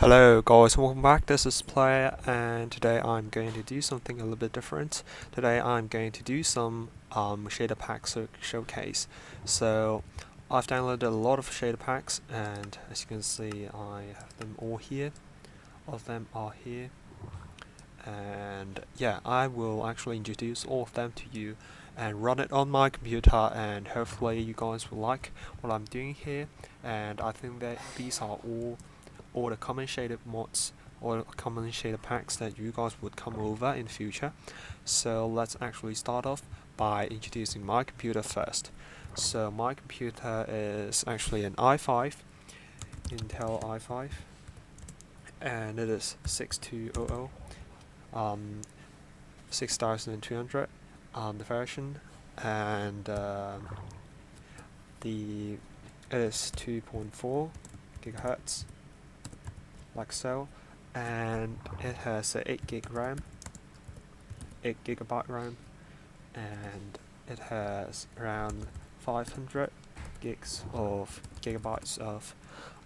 Hello guys, welcome back. This is Player, and today I'm going to do something a little bit different. Today I'm going to do some shader packs showcase. So I've downloaded a lot of shader packs, and as you can see I have them all here. All of them are here, and yeah, I will actually introduce all of them to you and run it on my computer, and hopefully you guys will like what I'm doing here. And I think that these are all the common shader mods or common shader packs that you guys would come over in the future. So let's actually start off by introducing my computer first. So my computer is actually an i5, Intel i5, and it is 6200, 6200, the version, and it is 2.4 gigahertz, like so, and it has a 8 gig RAM, 8 gigabyte RAM, and it has around 500 gigabytes of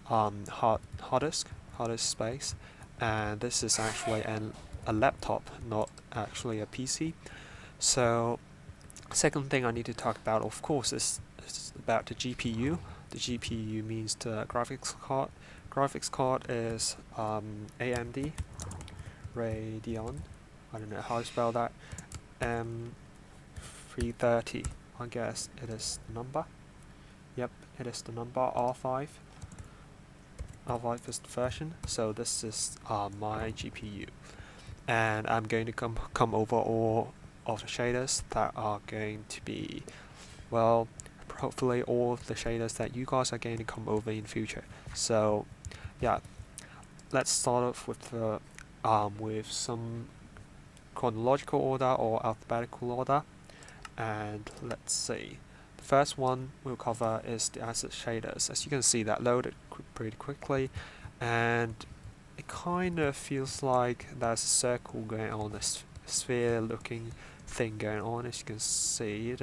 hard disk space, and this is actually a laptop, not actually a PC. So second thing I need to talk about, of course, is about the GPU. The GPU means the graphics card. Graphics card is AMD Radeon. I don't know how to spell that. 330. I guess it is the number. Yep, it is the number R5. R5 is the version. So this is my GPU, and I'm going to come over all of the shaders that are going to be, well, hopefully all of the shaders that you guys are going to come over in future. So yeah, let's start off with some chronological order or alphabetical order, and let's see. The first one we'll cover is the asset shaders. As you can see, that loaded pretty quickly, and it kind of feels like there's a circle going on, a sphere looking thing going on. As you can see,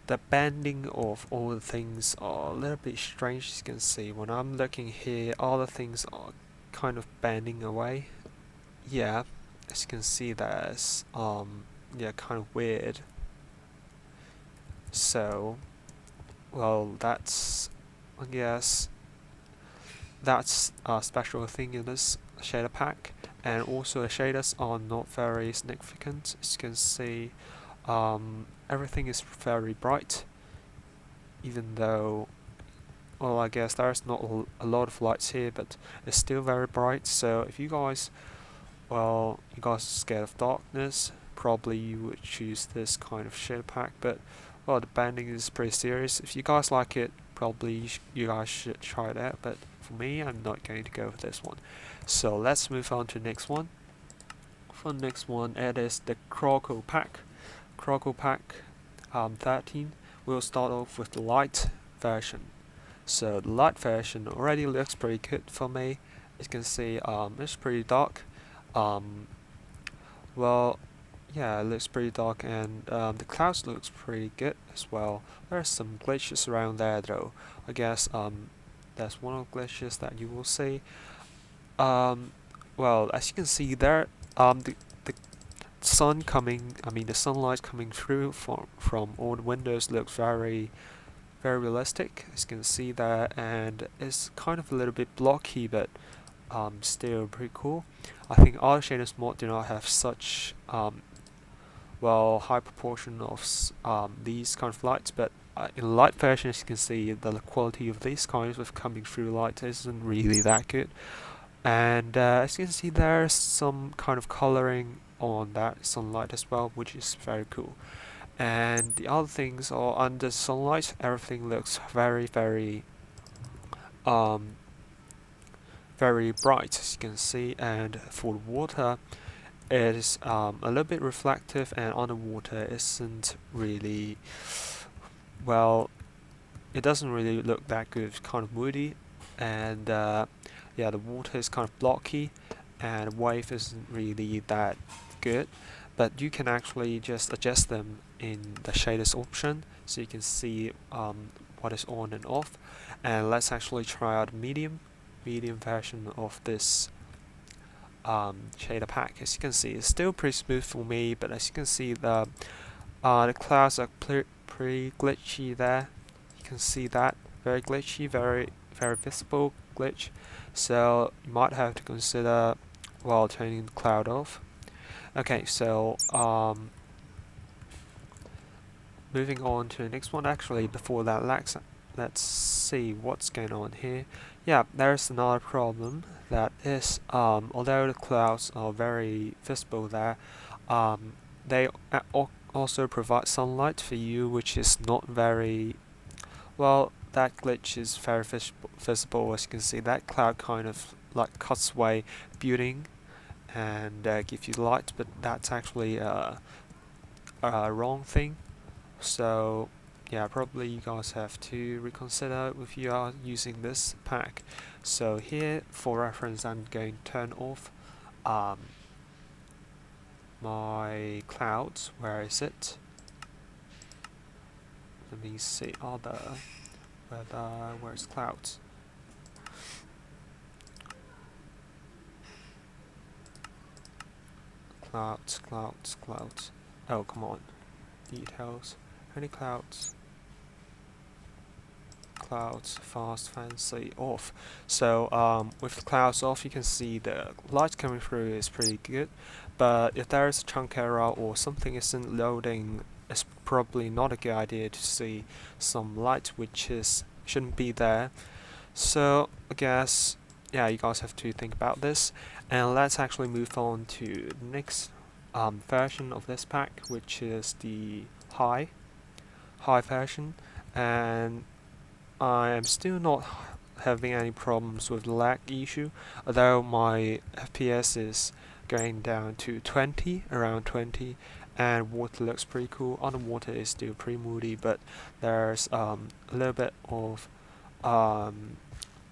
the bending of all the things are a little bit strange. As you can see, when I'm looking here, all the things are kind of bending away. Yeah, as you can see, there's yeah, kind of weird. So, well, I guess that's a special thing in this shader pack. And also the shaders are not very significant. As you can see, everything is very bright, even though, well, I guess there's not a lot of lights here, but it's still very bright. So if you guys, well, you guys are scared of darkness, probably you would choose this kind of shader pack. But well, the bending is pretty serious. If you guys like it, probably you guys should try it out. But for me, I'm not going to go with this one. So let's move on to the next one. For the next one, it is the Croco pack. Croco pack 13. We'll start off with the light version. So the light version already looks pretty good for me. As you can see, it's pretty dark. Well, yeah, it looks pretty dark, and the clouds looks pretty good as well. There's some glitches around there though. I guess that's one of the glitches that you will see. Well, as you can see there, the sun coming, the sunlight coming through from all the windows looks very realistic, as you can see there, and it's kind of a little bit blocky, but still pretty cool. I think other shaders mod do not have such well, high proportion of these kind of lights, but in the light version, as you can see, the quality of these kinds of coming through light isn't really that good. And as you can see, there's some kind of coloring on that sunlight as well, which is very cool. And the other things are under sunlight, everything looks um, very bright, as you can see. And for the water, it is a little bit reflective, and underwater isn't really, well, it doesn't really look that good. It's kind of moody, and yeah, the water is kind of blocky, and the wave isn't really that good. But you can actually just adjust them in the shaders option, so you can see what is on and off. And let's actually try out medium version of this shader pack. As you can see, it's still pretty smooth for me, but as you can see, the clouds are pretty glitchy there. You can see that, very glitchy, very visible glitch. So you might have to consider while turning the cloud off. Okay, so moving on to the next one. Actually, before that, let's see what's going on here. Yeah, there's another problem. That is, although the clouds are very visible there, they also provide sunlight for you, which is not very well. That glitch is very visible. As you can see, that cloud kind of like cuts away building and gives you light, but that's actually a wrong thing. So yeah, probably you guys have to reconsider if you are using this pack. So here, for reference, I'm going to turn off my clouds. Where is it? Let me see. Where's clouds? Clouds. Oh, come on. Details. Any clouds? Clouds, fast, fancy, off. So with the clouds off, you can see the light coming through is pretty good. But if there is a chunk error or something isn't loading, it's probably not a good idea to see some light which shouldn't be there. So I guess, yeah, you guys have to think about this. And let's actually move on to the next version of this pack, which is the high version. And I am still not having any problems with the lag issue, although my FPS is going down to 20, around 20, and water looks pretty cool. Underwater is still pretty moody, but there's a little bit of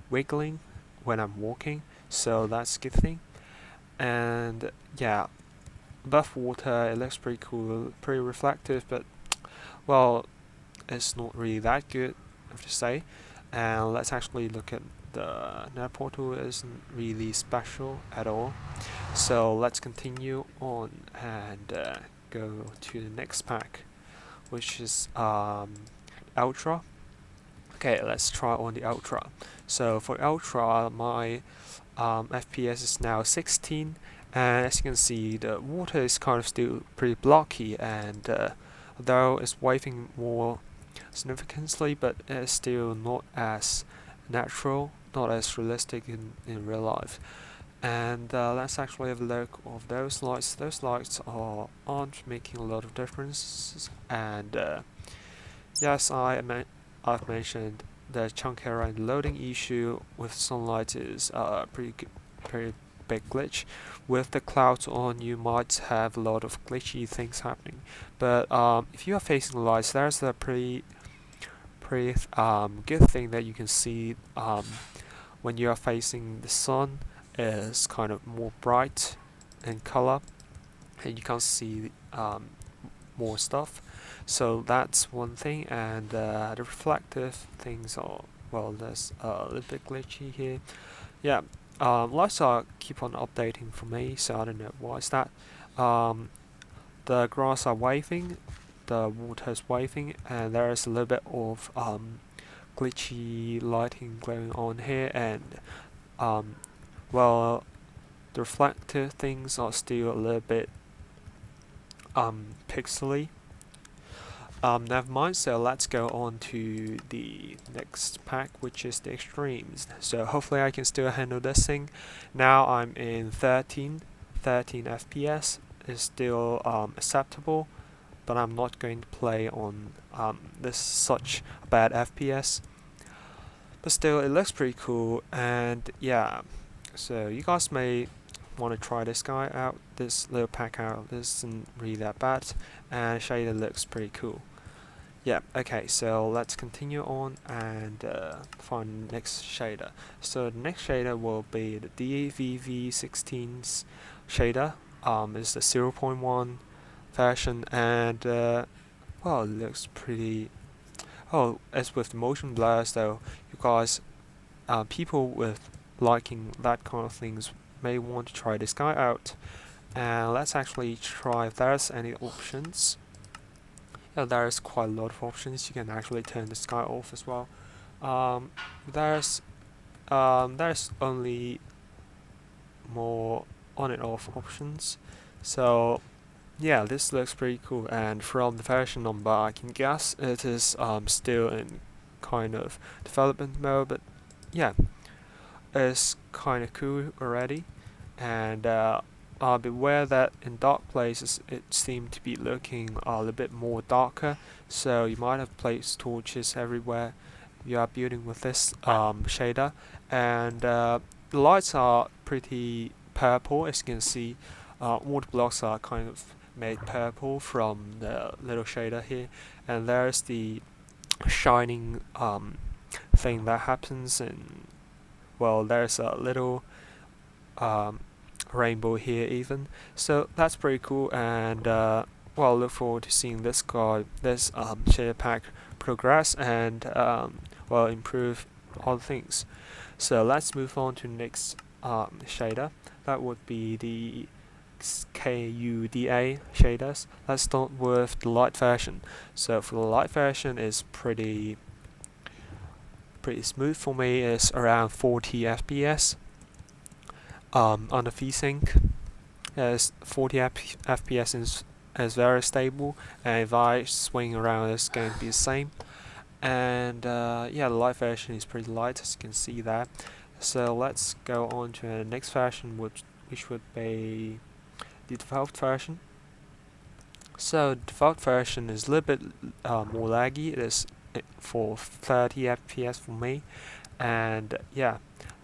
wiggling when I'm walking, so that's a good thing. And yeah, above water it looks pretty cool, pretty reflective, but well, it's not really that good, I have to say. And let's actually look at the net portal. Isn't really special at all. So let's continue on and go to the next pack, which is Ultra. Okay, let's try on the Ultra. So for Ultra, my FPS is now 16, and as you can see, the water is kind of still pretty blocky, and although it's waving more significantly, but it's still not as natural, not as realistic in real life. And let's actually have a look of those lights. Those lights aren't making a lot of difference, and yes, I've mentioned the chunk error and loading issue with sunlight is pretty big glitch. With the clouds on, you might have a lot of glitchy things happening. But if you are facing lights, there's a pretty good thing that you can see when you are facing the sun is kind of more bright in color, and you can see more stuff. So that's one thing, and the reflective things are, well, there's a little bit glitchy here. Yeah, lights are keep on updating for me, so I don't know why is that. The grass are waving, the water is waving, and there is a little bit of glitchy lighting going on here, and well, the reflective things are still a little bit pixely. Never mind, so let's go on to the next pack, which is the extremes. So hopefully I can still handle this thing. Now I'm in 13 FPS is still acceptable, but I'm not going to play on this such bad FPS. But still, it looks pretty cool, and yeah, so you guys may want to try this guy out, this little pack out. This isn't really that bad, and shader looks pretty cool. Yeah, okay, so let's continue on and find the next shader. So the next shader will be the DAVV16's shader. It's the 0.1 version, and well, it looks pretty Oh, as with the motion blurs though, you guys, people with liking that kind of things may want to try this guy out. And let's actually try if there's any options. Yeah, there's quite a lot of options. You can actually turn this guy off as well. Um, there's there's only more on and off options. So yeah, this looks pretty cool. And from the version number, I can guess it is still in kind of development mode, but yeah, it's kind of cool already. And beware that in dark places it seemed to be looking a little bit more darker, so you might have placed torches everywhere you are building with this shader. And the lights are pretty purple, as you can see. All the blocks are kind of made purple from the little shader here, and there's the shining thing that happens. And well, there's a little um, rainbow here even, so that's pretty cool. And well, look forward to seeing this shader pack progress and well, improve all things. So let's move on to next shader. That would be the KUDA shaders. Let's start with the light version. So for the light version, is pretty smooth for me. It's around 40 FPS on the VSync. As 40 FPS is very stable, and if I swing around, it's going to be the same. And yeah, the light version is pretty light, as you can see that. So let's go on to the next version, which would be the default version. So the default version is a little bit more laggy. It is for 30 FPS for me, and yeah,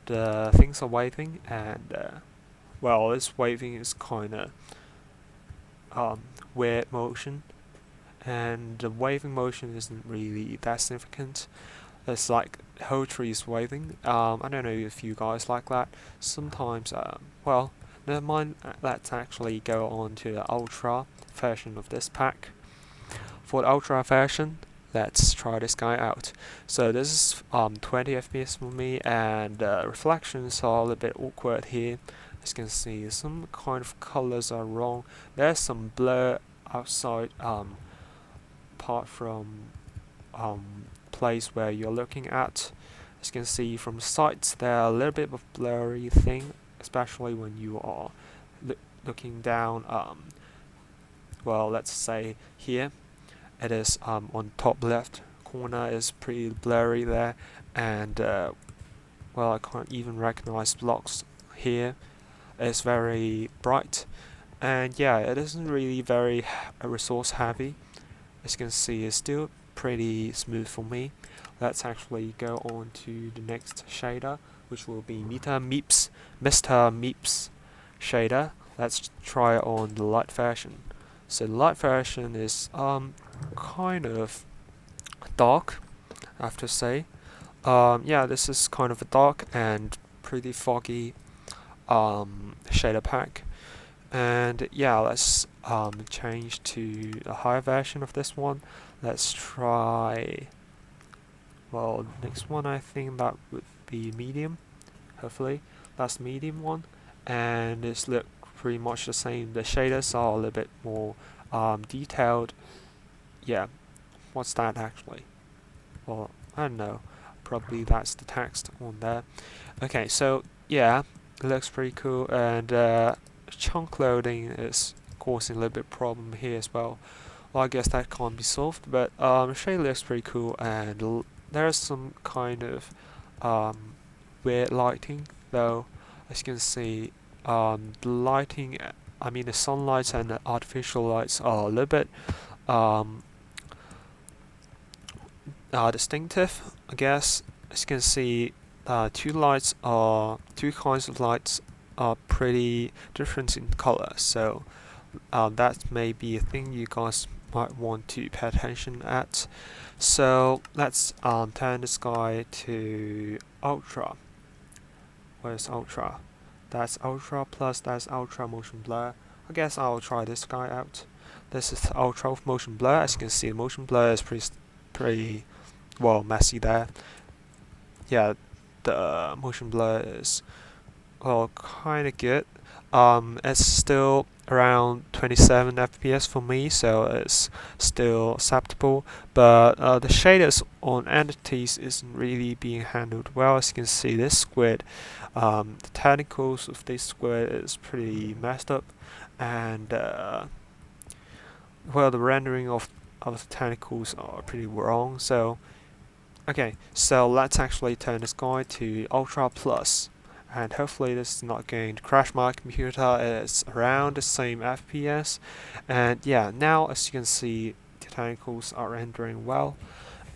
the things are waving, and well, this waving is kinda weird motion, and the waving motion isn't really that significant. It's like the whole tree is waving. I don't know if you guys like that. Sometimes, well, never mind. Let's actually go on to the ultra version of this pack. For the ultra version, let's try this guy out. So this is 20 FPS for me, and reflections are a little bit awkward here. As you can see, some kind of colors are wrong. There's some blur outside, apart from place where you're looking at. As you can see from the sides, there are a little bit of blurry thing, especially when you are looking down. Well, let's say here, it is on top left corner is pretty blurry there, and well, I can't even recognize blocks here. It's very bright, and yeah, it isn't really very resource heavy. As you can see, it's still pretty smooth for me. Let's actually go on to the next shader, which will be Mr. Meeps shader. Let's try on the light version. So the light version is kind of dark, I have to say. Yeah, this is kind of a dark and pretty foggy shader pack. And yeah, let's change to a higher version of this one. Let's try, well, next one, I think that would be medium. Hopefully that's medium one, and it's look pretty much the same. The shaders are a little bit more detailed. Yeah, what's that actually? Well, I don't know, probably that's the text on there. Okay, so yeah, it looks pretty cool, and chunk loading is causing a little bit problem here as well. Well, I guess that can't be solved, but shade looks pretty cool, and there's some kind of weird lighting though. As you can see, the lighting, I mean the sunlight and the artificial lights are a little bit distinctive, I guess. As you can see, two kinds of lights are pretty different in color, so that may be a thing you guys might want to pay attention at. So let's turn this guy to ultra. Where's ultra? That's ultra plus that's ultra motion blur. I guess I'll try this guy out. This is ultra motion blur. As you can see, the motion blur is pretty well, messy there. Yeah, the motion blur is well kind of good. It's still around 27 FPS for me, so it's still acceptable. But the shaders on entities isn't really being handled well. As you can see, this squid, the technicals of this squid is pretty messed up, and well, the rendering of the tentacles are pretty wrong. So okay, so let's actually turn this guy to Ultra Plus, and hopefully this is not going to crash my computer. It's around the same FPS, and yeah, now as you can see, the tentacles are rendering well,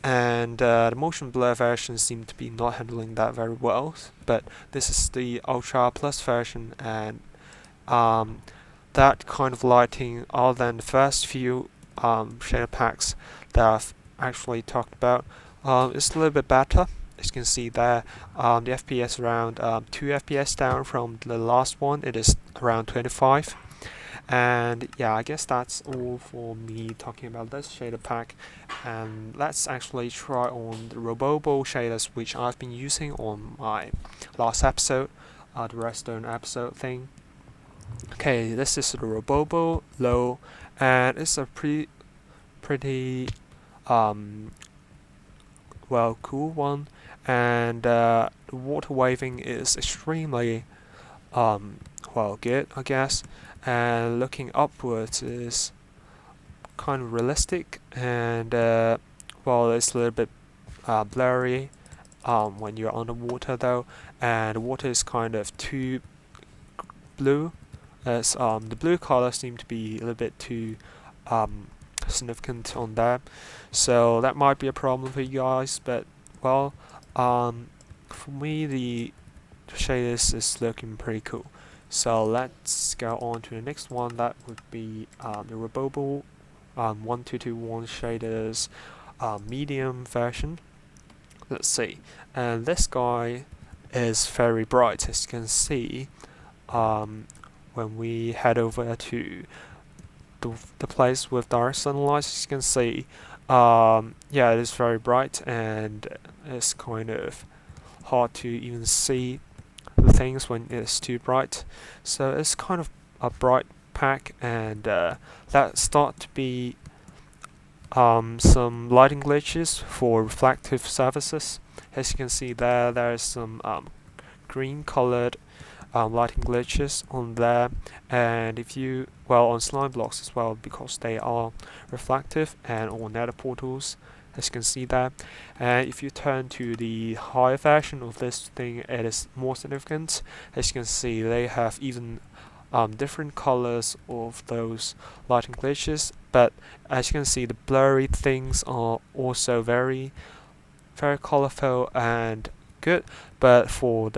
and the motion blur version seemed to be not handling that very well. But this is the Ultra Plus version, and um, that kind of lighting, other than the first few shader packs that I've actually talked about, it's a little bit better. As you can see there, the FPS around 2 FPS down from the last one. It is around 25. And yeah, I guess that's all for me talking about this shader pack. And let's actually try on the Robobo shaders, which I've been using on my last episode, the Redstone episode thing. Okay, this is the Robobo low, and it's a pretty um, well cool one, and the water waving is extremely well good, I guess, and looking upwards is kind of realistic, and well, it's a little bit blurry when you're underwater though, and the water is kind of too blue, as the blue color seemed to be a little bit too significant on that, so that might be a problem for you guys. But well, for me the shaders is looking pretty cool. So let's go on to the next one. That would be the Robobo 1221 shaders medium version. Let's see, and this guy is very bright, as you can see. When we head over to the place with direct sunlight, as you can see, yeah, it is very bright, and it's kind of hard to even see the things when it's too bright. So it's kind of a bright pack, and that start to be some lighting glitches for reflective surfaces. As you can see there, there's some green colored lighting glitches on there, and if you, well, on slime blocks as well, because they are reflective, and on nether portals, as you can see there. And if you turn to the higher version of this thing, it is more significant. As you can see, they have even different colors of those lighting glitches, but as you can see, the blurry things are also very colorful and good. But for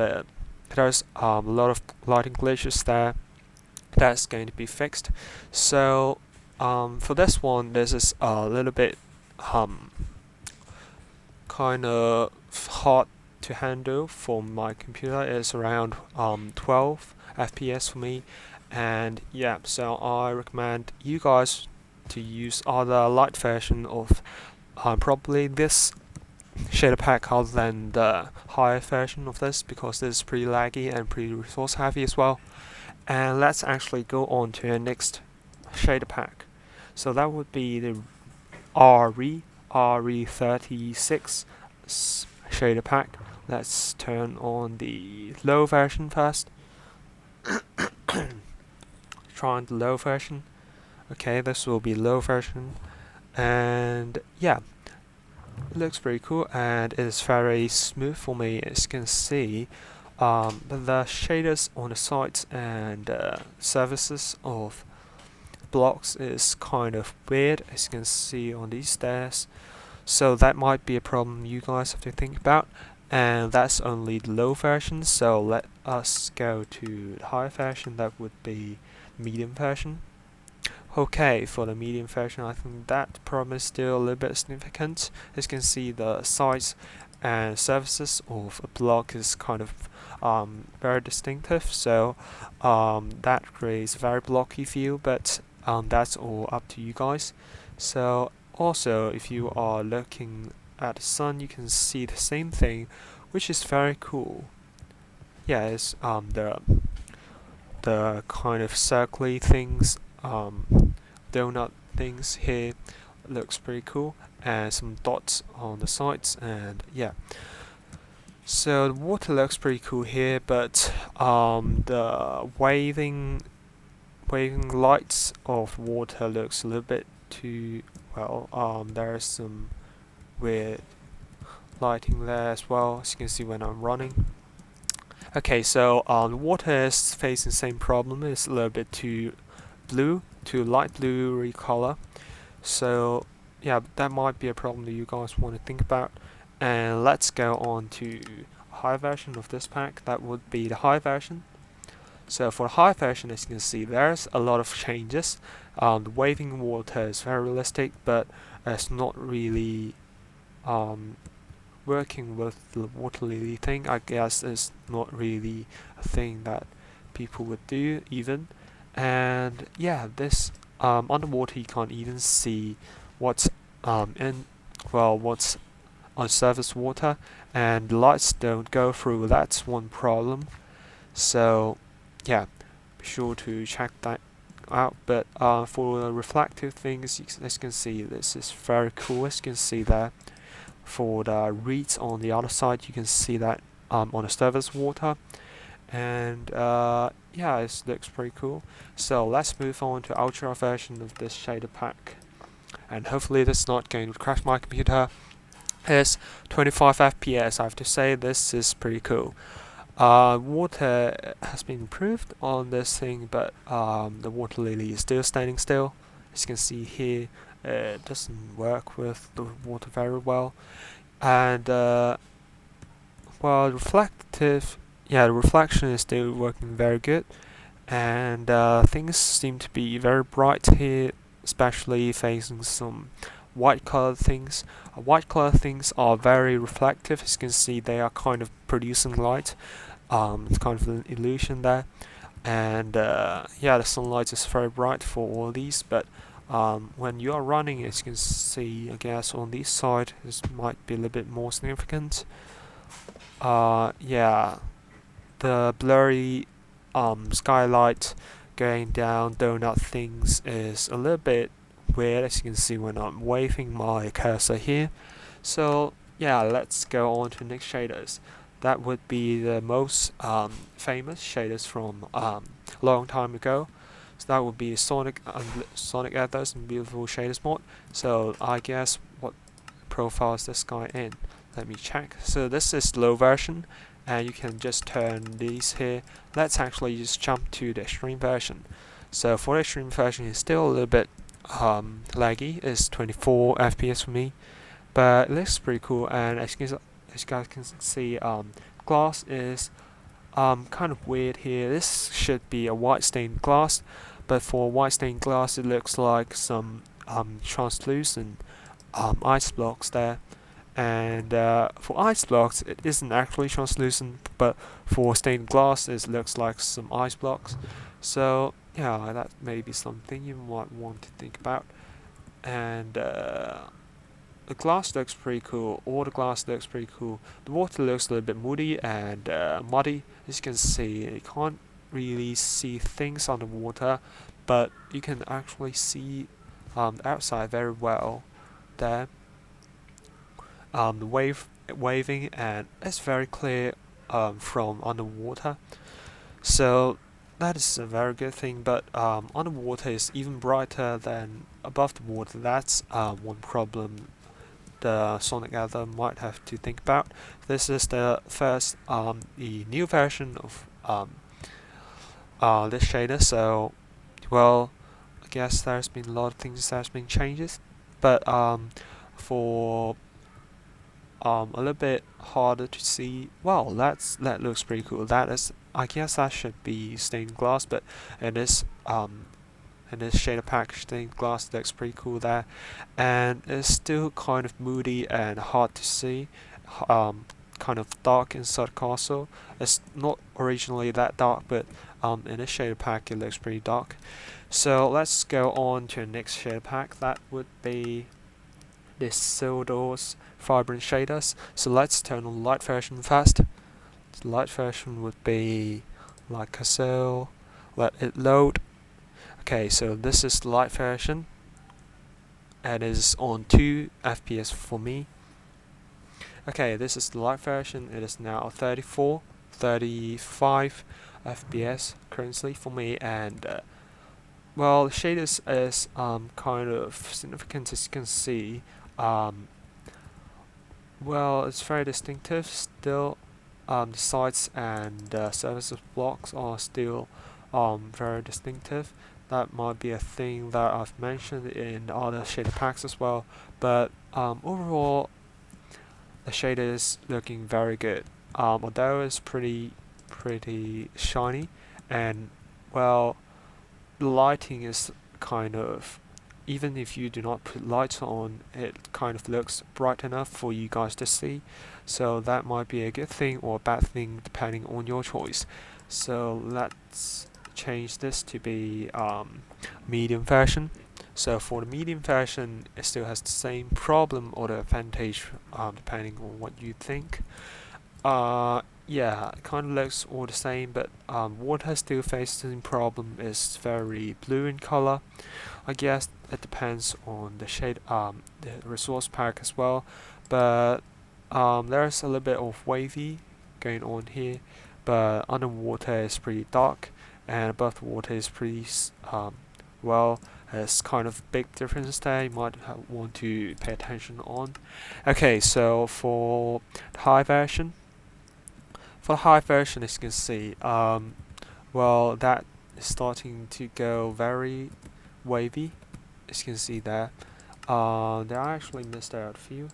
there's a lot of lighting glitches there that's going to be fixed. So for this one, this is a little bit kind of hard to handle for my computer. It's around 12 FPS for me, and yeah, so I recommend you guys to use other light version of probably this shader pack other than the higher version of this, because this is pretty laggy and pretty resource heavy as well. And let's actually go on to the next shader pack. So that would be the RE36 shader pack. Let's turn on the low version first. Try on the low version. Okay, this will be low version, and yeah, it looks pretty cool, and it is very smooth for me. As you can see, the shaders on the sides and surfaces of blocks is kind of weird, as you can see on these stairs. So that might be a problem you guys have to think about, and that's only the low version. So let us go to the higher version. That would be medium version. Okay, for the medium version, I think that problem is still a little bit significant. As you can see, the size and surfaces of a block is kind of very distinctive, so that creates a very blocky feel, but that's all up to you guys. So also, if you are looking at the sun, you can see the same thing, which is very cool. Yeah, it's the kind of circly things, donut things here looks pretty cool, and some dots on the sides, and yeah. So the water looks pretty cool here, but the waving lights of water looks a little bit too well. There's some weird lighting there as well, as you can see when I'm running. Okay, so the water is facing the same problem. It's a little bit too blue, too light blue color. So yeah, that might be a problem that you guys want to think about. And let's go on to a high version of this pack. That would be the high version. So for the high version, as you can see, there's a lot of changes. The waving water is very realistic, but it's not really working with the water lily thing. I guess is not really a thing that people would do even. And yeah, this underwater you can't even see what's what's on surface water, and the lights don't go through. That's one problem. So yeah, be sure to check that out. But for the reflective things, as you can see, this is very cool. As you can see there, for the reeds on the other side, you can see that on the surface water, and yeah, it looks pretty cool. So let's move on to ultra version of this shader pack, and hopefully this is not going to crash my computer. It's 25 FPS. I have to say this is pretty cool. Water has been improved on this thing, but the water lily is still standing still. As you can see here, it doesn't work with the water very well. And well, the reflection is still working very good, and things seem to be very bright here, especially facing some white colored things. White colored things are very reflective. As you can see, they are kind of producing light. It's kind of an illusion there, and yeah, the sunlight is very bright for all these, but when you are running, as you can see, I guess on this side, this might be a little bit more significant. Yeah, the blurry skylight going down donut things is a little bit weird, as you can see when I'm waving my cursor here. So yeah, let's go on to next shaders. That would be the most famous shaders from a long time ago. So that would be Sonic Ethers and Beautiful Shaders mod. So I guess what profile is this guy in? Let me check. So this is low version, and you can just turn these here. Let's actually just jump to the extreme version. So for the extreme version, it's still a little bit laggy. It's 24 FPS for me, but it looks pretty cool. And as you guys can see, glass is kind of weird here. This should be a white stained glass, but for white stained glass, it looks like some translucent ice blocks there. And for ice blocks, it isn't actually translucent, but for stained glass, it looks like some ice blocks. So yeah, that may be something you might want to think about. And the glass looks pretty cool. All the glass looks pretty cool. The water looks a little bit moody and muddy. As you can see, you can't really see things underwater, but you can actually see the outside very well there. The waving, and it's very clear from underwater. So that is a very good thing, but underwater is even brighter than above the water. That's one problem the Sonic Ether might have to think about. This is the first, the new version of this shader, so well, I guess there's been a lot of things that's been changes, but for a little bit harder to see. Well, that looks pretty cool. That is, I guess that should be stained glass, but in this shader pack, stained glass looks pretty cool there, and it's still kind of moody and hard to see. Kind of dark inside the castle. It's not originally that dark, but in this shader pack it looks pretty dark. So let's go on to the next shader pack. That would be this Sildor's vibrant shaders. So let's turn on light version first. The light version would be like so. Let it load. Okay, so this is the light version. And it is on 2 FPS for me. Okay, this is the light version. It is now 34, 35 FPS currently for me, and well, the shaders is kind of significant, as you can see. Well, it's very distinctive still. The sides and surfaces blocks are still very distinctive. That might be a thing that I've mentioned in other shader packs as well, but overall the shader is looking very good. Although it's pretty shiny, and well, the lighting is kind of, even if you do not put lights on, it kind of looks bright enough for you guys to see. So that might be a good thing or a bad thing depending on your choice. So let's change this to be medium version. So for the medium version, it still has the same problem or the advantage depending on what you think. Yeah, it kind of looks all the same, but water still faces the same problem. Is very blue in color. I guess it depends on the shade, the resource pack as well. But there's a little bit of wavy going on here, but underwater is pretty dark, and above the water is pretty well. There's kind of big difference there. You might want to pay attention on. Okay, so for the high version. For the high version, as you can see, well, that is starting to go very wavy, as you can see there. There I actually missed out a few.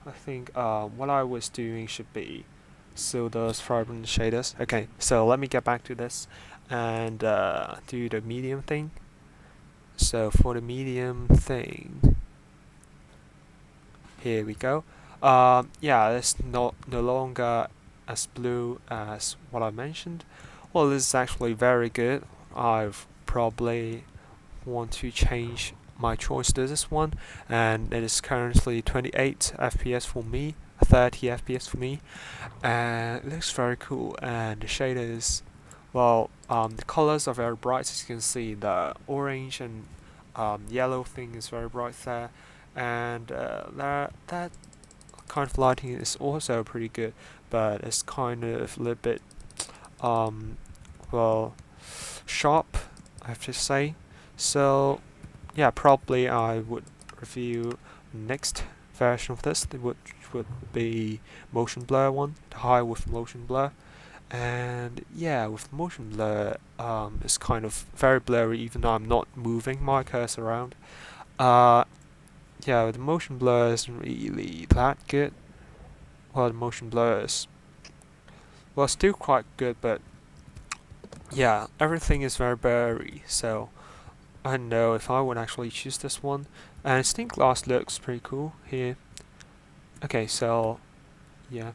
I think what I was doing should be so those vibrant shaders. Okay, so let me get back to this and do the medium thing. So for the medium thing, here we go. Yeah, it's no longer as blue as what I mentioned. Well, this is actually very good. I've probably want to change my choice to this one, and it is currently 28 FPS for me, 30 FPS for me, and it looks very cool. And the shaders, well, the colors are very bright, as you can see. The orange and yellow thing is very bright there, and that kind of lighting is also pretty good, but it's kind of a little bit well, sharp, I have to say. So yeah, probably I would review next version of this, which would be motion blur one, the high with motion blur. And yeah, with motion blur, it's kind of very blurry even though I'm not moving my cursor around. Yeah, the motion blur isn't really that good. Well, the motion blur is, well, still quite good, but yeah, everything is very blurry, so I don't know if I would actually choose this one. And stained glass looks pretty cool here. Okay, so yeah,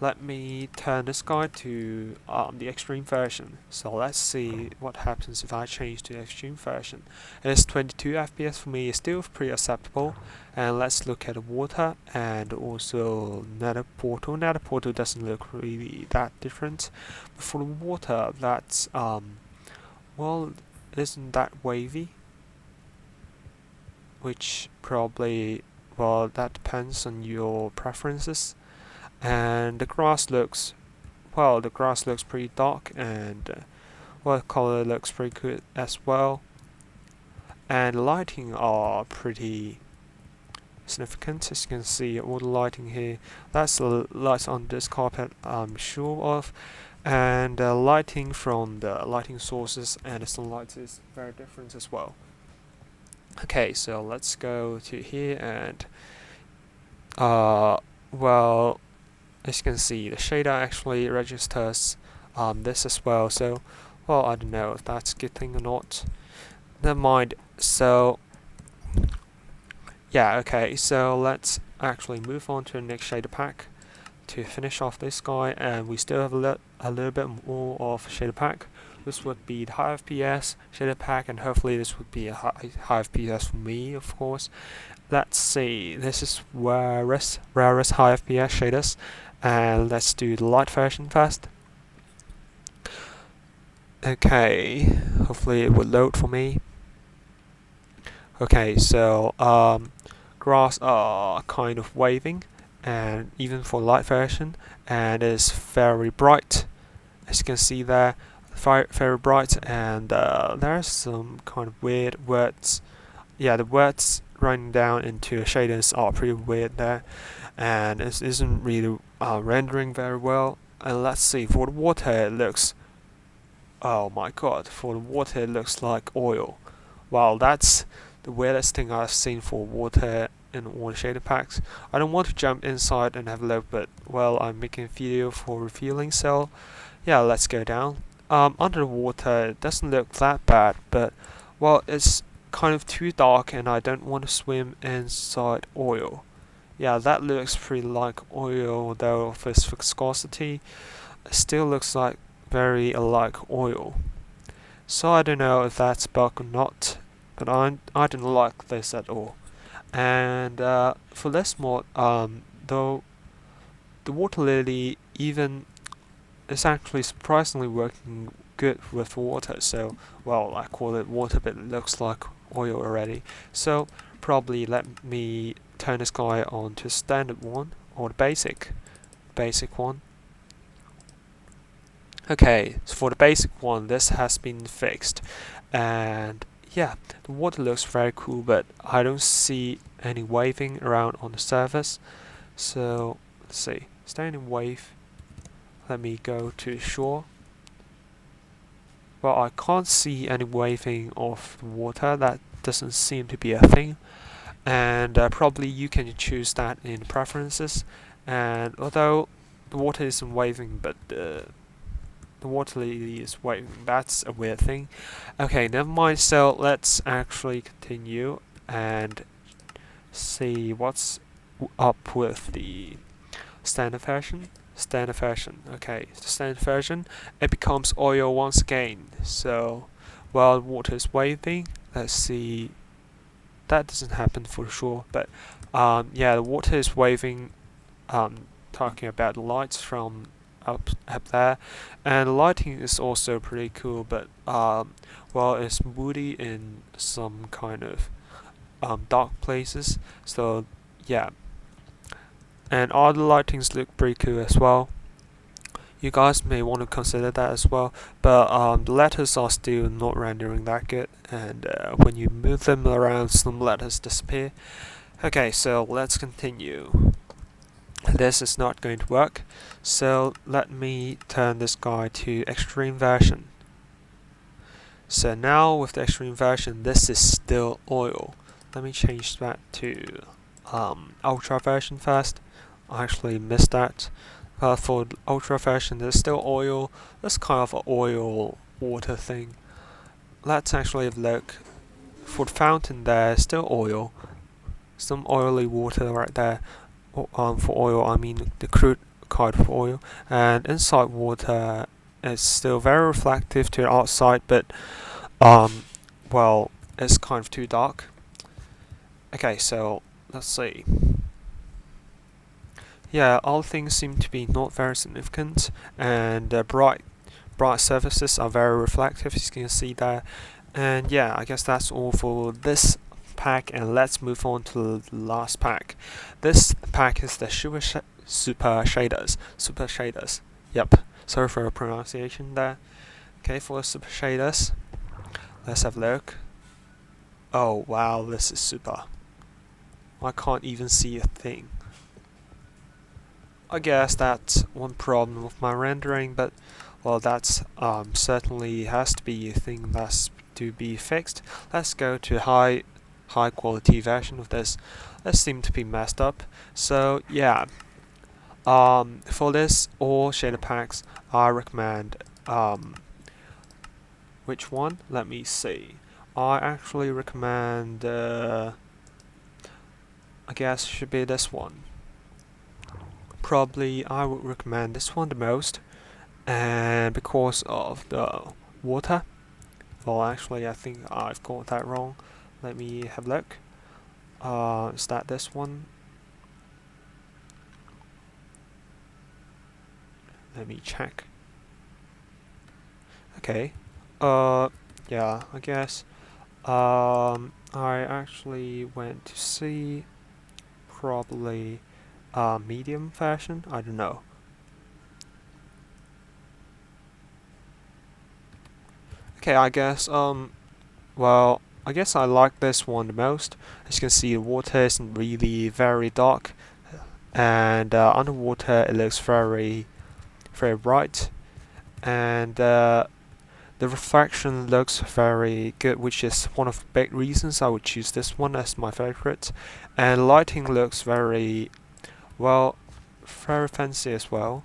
let me turn this guy to the extreme version. So let's see what happens if I change to the extreme version. It is 22 FPS for me, it's still pretty acceptable. And let's look at the water and also nether portal. Nether portal doesn't look really that different. But for the water, that's well, it isn't that wavy, which probably, well, that depends on your preferences. And the grass looks, well, the grass looks pretty dark, and well, the color looks pretty good as well. And the lighting are pretty significant, as you can see. All the lighting here, that's the lights on this carpet I'm sure of, and the lighting from the lighting sources and the sunlight is very different as well. Okay, so let's go to here, and well, as you can see, the shader actually registers this as well. So, well, I don't know if that's a good thing or not. Never mind. So yeah, okay, so let's actually move on to the next shader pack to finish off this guy, and we still have a little bit more of a shader pack, this would be the high FPS shader pack, and hopefully this would be a high FPS for me, of course. Let's see, this is rarest high FPS shaders, and let's do the light version first. Okay, hopefully it will load for me. Okay, so grass are kind of waving, and even for light version, and it's very bright, as you can see there, very bright, and there's some kind of weird words. Yeah, the words running down into shaders are pretty weird there, and it isn't really rendering very well. And let's see, for the water it looks, oh my god, for the water it looks like oil. Wow, that's the weirdest thing I've seen for water in all the shader packs. I don't want to jump inside and have a look, but well, I'm making a video for revealing, so yeah, let's go down. Under the water it doesn't look that bad, but well, it's kind of too dark and I don't want to swim inside oil. Yeah, that looks pretty like oil, though of its viscosity it still looks like very like oil. So I don't know if that's bug or not, but I don't like this at all. And for this mod, though the water lily even is actually surprisingly working good with water. So well, I call it water, but it looks like oil already. So probably let me turn this guy on to standard one or the basic one. Okay, so for the basic one, this has been fixed, and yeah, the water looks very cool, but I don't see any waving around on the surface. So let's see, standing wave. Let me go to shore. Well, I can't see any waving of the water. That doesn't seem to be a thing, and probably you can choose that in preferences. And although the water isn't waving, but the water lily is waving. That's a weird thing. Okay, never mind. So let's actually continue and see what's up with the standard version. Standard version. Okay, the standard version. It becomes oil once again. So while water is waving, let's see. That doesn't happen for sure, but yeah, the water is waving. Talking about the lights from up there, and the lighting is also pretty cool, but well, it's moody in some kind of dark places, so yeah, and all the lightings look pretty cool as well. You guys may want to consider that as well, but the letters are still not rendering that good, and when you move them around, some letters disappear. Okay, so let's continue. This is not going to work, so let me turn this guy to extreme version. So now with the extreme version, this is still oil. Let me change that to ultra version first. I actually missed that. For the ultra version, there's still oil. That's kind of an oil water thing. Let's actually have a look. For the fountain, there's still oil. Some oily water right there. For oil, I mean the crude kind of oil, and inside water is still very reflective to the outside, but well, it's kind of too dark. Okay, so let's see. Yeah, all things seem to be not very significant, and bright surfaces are very reflective, as you can see there. And yeah, I guess that's all for this pack, and let's move on to the last pack. This pack is the super shaders. Yep, sorry for the pronunciation there. Okay, for super shaders, let's have a look. Oh wow, this is super. I can't even see a thing. I guess that's one problem with my rendering, but well, that's certainly has to be a thing that's to be fixed. Let's go to high quality version of this. This seemed to be messed up, so yeah, for this all shader packs I recommend which one, let me see, I actually recommend I guess should be this one. Probably I would recommend this one the most, and because of the water. Well, actually, I think I've got that wrong. Let me have a look. Is that this one? Let me check. Okay. Yeah, I guess. I actually went to see probably medium version. I don't know. Okay, I guess. Well, I guess I like this one the most. As you can see, the water isn't really very dark, and underwater it looks very, very bright, and the reflection looks very good, which is one of the big reasons I would choose this one as my favorite. And lighting looks very well, very fancy as well.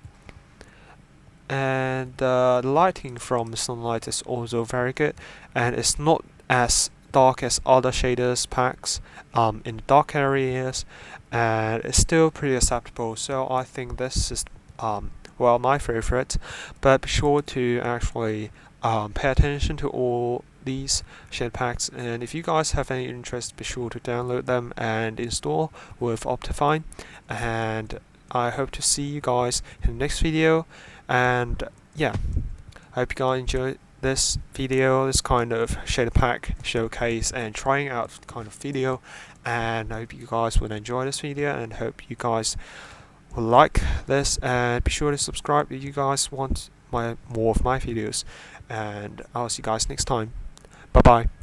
And the lighting from the sunlight is also very good, and it's not as dark as other shaders packs in the dark areas, and it's still pretty acceptable. So I think this is well, my favorite. But be sure to actually pay attention to all these shade packs, and if you guys have any interest, be sure to download them and install with Optifine. And I hope to see you guys in the next video. And yeah, I hope you guys enjoyed this video, this kind of shader pack showcase and trying out kind of video. And I hope you guys will enjoy this video, and hope you guys will like this, and be sure to subscribe if you guys want more of my videos. And I'll see you guys next time. Bye bye.